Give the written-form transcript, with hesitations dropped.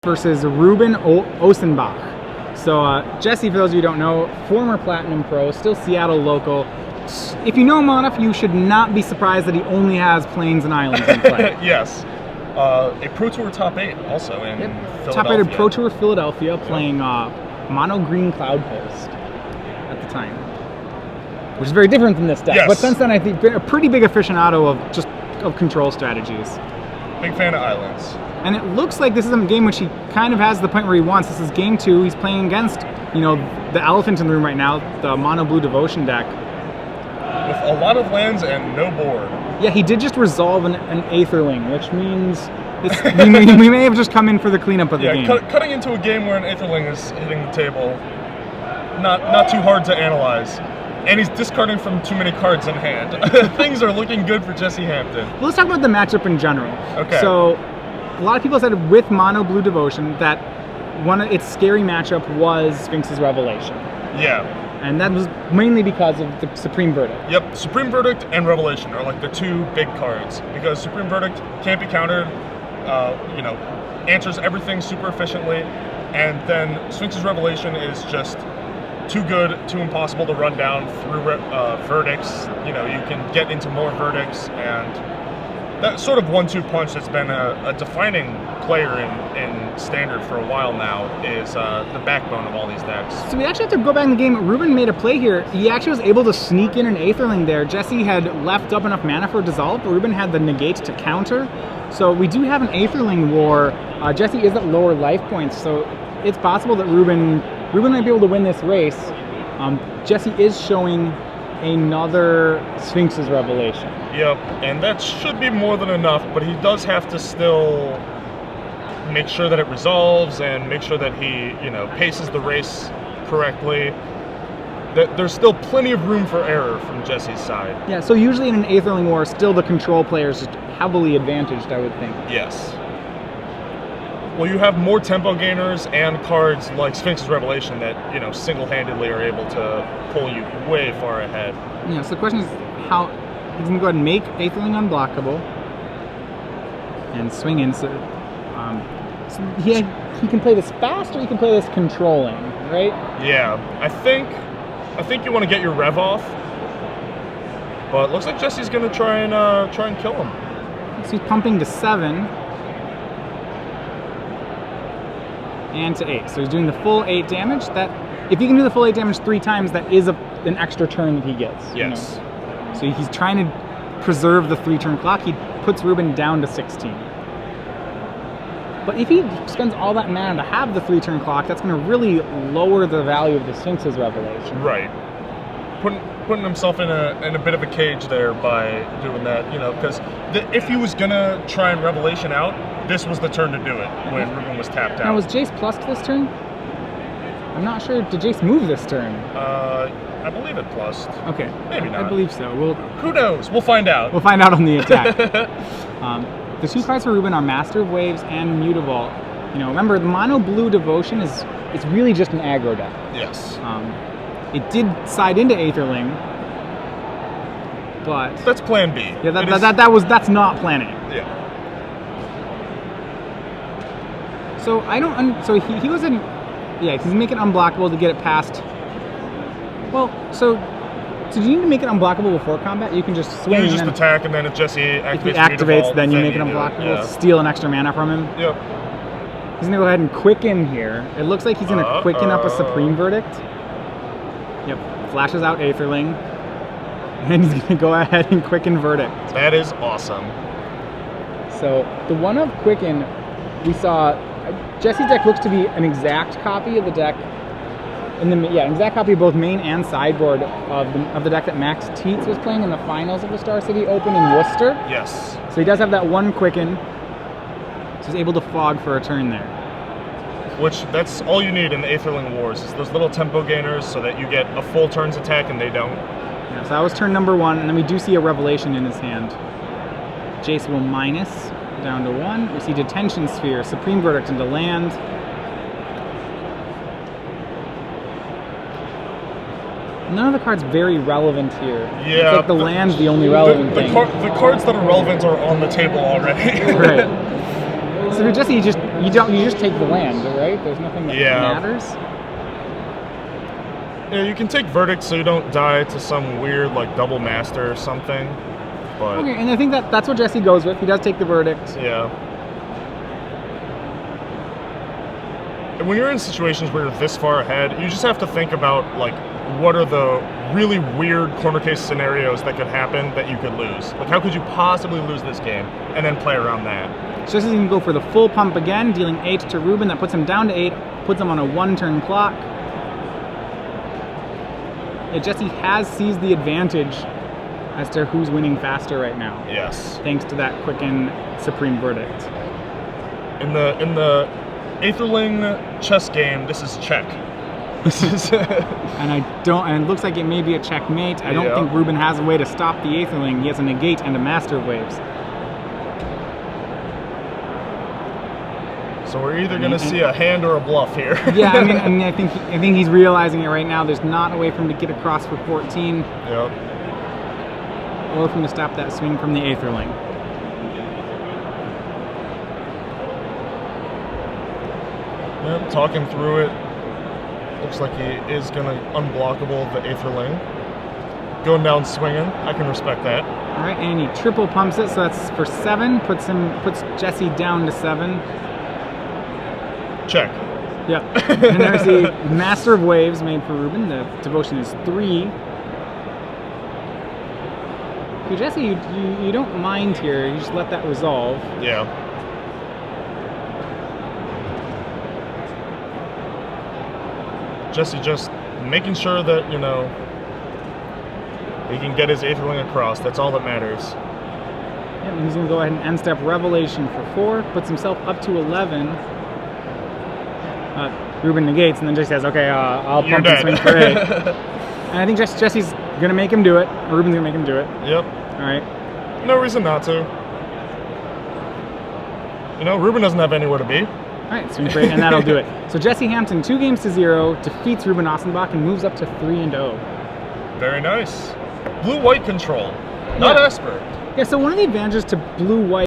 versus Reuben Osenbach. So Jesse, for those of you who don't know, former Platinum Pro, still Seattle local. If you know him well enough, you should not be surprised that he only has plains and islands in play. Yes. A Pro Tour top 8 also in Philadelphia. Top 8 Pro Tour Philadelphia, playing mono green Cloud Post at the time, which is very different than this deck. Yes. But since then, I think a pretty big aficionado of control strategies. Big fan of islands. And it looks like this is a game which he kind of has the point where he wants. This is game 2. He's playing against, the elephant in the room right now, the mono blue devotion deck. With a lot of lands and no board. Yeah, he did just resolve an Aetherling, which means we may have just come in for the cleanup of the game. Cutting into a game where an Aetherling is hitting the table, not too hard to analyze. And he's discarding from too many cards in hand. Things are looking good for Jesse Hampton. Well, let's talk about the matchup in general. Okay. So, a lot of people said with mono blue devotion that one of its scary matchup was Sphinx's Revelation. Yeah. And that was mainly because of the Supreme Verdict. Yep, Supreme Verdict and Revelation are like the two big cards, because Supreme Verdict can't be countered, answers everything super efficiently, and then Sphinx's Revelation is just too good, too impossible to run down through verdicts. You can get into more verdicts, and that sort of 1-2 punch that's been a defining player in Standard for a while now is the backbone of all these decks. So we actually have to go back in the game. Reuben made a play here. He actually was able to sneak in an Aetherling there. Jesse had left up enough mana for Dissolve, but Reuben had the negate to counter. So we do have an Aetherling war. Jesse is at lower life points, so it's possible that Reuben might be able to win this race. Jesse is showing another Sphinx's Revelation. Yep, and that should be more than enough, but he does have to still make sure that it resolves and make sure that he, paces the race correctly. There's still plenty of room for error from Jesse's side. Yeah, so usually in an Aetherling war, still the control player is just heavily advantaged, I would think. Yes. Well, you have more tempo gainers and cards like Sphinx's Revelation that, single-handedly are able to pull you way far ahead. Yeah, so the question is how he's going to go ahead and make Aetherling unblockable and swing in. So he can play this fast, or he can play this controlling, right? Yeah, I think you want to get your rev off, but it looks like Jesse's going to try and kill him. So he's pumping to 7 and to 8. So he's doing the full 8 damage. That if he can do the full 8 damage 3 times, that is an extra turn that he gets. Yes. So he's trying to preserve the 3-turn clock. He puts Reuben down to 16. But if he spends all that mana to have the 3-turn clock, that's going to really lower the value of the Sphinx's Revelation. Right. Putting himself in a bit of a cage there by doing that, because if he was going to try and Revelation out, this was the turn to do it when Reuben was tapped out. Now, was Jace plussed this turn? I'm not sure. Did Jace move this turn? I believe it plussed. Okay. Maybe not. I believe so. Who knows? We'll find out. We'll find out on the attack. The 2 cards for Reuben are Master of Waves and Mutavault. Remember, the mono blue devotion is really just an aggro deck. Yes. It did side into Aetherling, but that's Plan B. Yeah, that's not Plan A. Yeah. So so he was in. Yeah, he's making it unblockable to get it past. Well, so do you need to make it unblockable before combat? You can just swing. You just attack, and then if Jesse activates, if he activates, then you make it unblockable. Yeah. Steal an extra mana from him. Yep. He's gonna go ahead and quicken here. It looks like he's gonna quicken up a Supreme Verdict. Yep. Flashes out Aetherling, and he's gonna go ahead and quicken Verdict. That is awesome. So the one of Quicken, we saw Jesse's deck looks to be an exact copy of the deck. Exact copy of both main and sideboard of the deck that Max Teets was playing in the finals of the Star City Open in Worcester. Yes. So he does have that one Quicken, so he's able to fog for a turn there. Which, that's all you need in the Aetherling Wars, is those little tempo gainers so that you get a full turn's attack and they don't. Yeah, so that was turn number 1, and then we do see a Revelation in his hand. Jace will minus down to 1. We see Detention Sphere, Supreme Verdict into land. None of the cards very relevant here. Yeah. It's like the land's the only relevant thing. The cards that are relevant are on the table already. Right. So for Jesse, You just take the land, right? There's nothing that matters. Yeah, you can take verdict so you don't die to some weird like double master or something. But okay, and I think that's what Jesse goes with. He does take the verdict. Yeah. And when you're in situations where you're this far ahead, you just have to think about like what are the really weird corner case scenarios that could happen that you could lose. Like how could you possibly lose this game, and then play around that. So Jesse's going to go for the full pump again, dealing 8 to Reuben. That puts him down to 8, puts him on a 1-turn clock. Yeah, Jesse has seized the advantage as to who's winning faster right now. Yes. Thanks to that Quicken Supreme Verdict. In the Aetherling chess game, this is check. And it looks like it may be a checkmate. I don't think Reuben has a way to stop the Aetherling. He has a negate and a Master of Waves. So we're either going to see a hand or a bluff here. Yeah, I mean, I think he's realizing it right now. There's not a way for him to get across for 14. Yep. Or for him to stop that swing from the Aetherling. Yep, talking through it. Looks like he is going to unblockable the Aetherling. Going down swinging. I can respect that. All right, and he triple pumps it, so that's for 7. Puts Jesse down to 7. Check. Yep. And there's the Master of Waves made for Reuben. The devotion is 3. Okay, Jesse, you don't mind here. You just let that resolve. Yeah. Jesse just making sure that, you know, he can get his Aetherling across. That's all that matters. Yep, and he's going to go ahead and end step Revelation for 4. Puts himself up to 11. Reuben negates, and then Jesse says, okay, I'll pump and swing for 8. And I think Jesse's going to make him do it. Or Reuben's going to make him do it. Yep. All right. No reason not to. You know, Reuben doesn't have anywhere to be. All right, swing for 8, and that'll do it. So Jesse Hampton, 2 games to 0, defeats Reuben Osenbach and moves up to 3-0. Very nice. Blue-white control, not Esper. Yeah, so one of the advantages to blue-white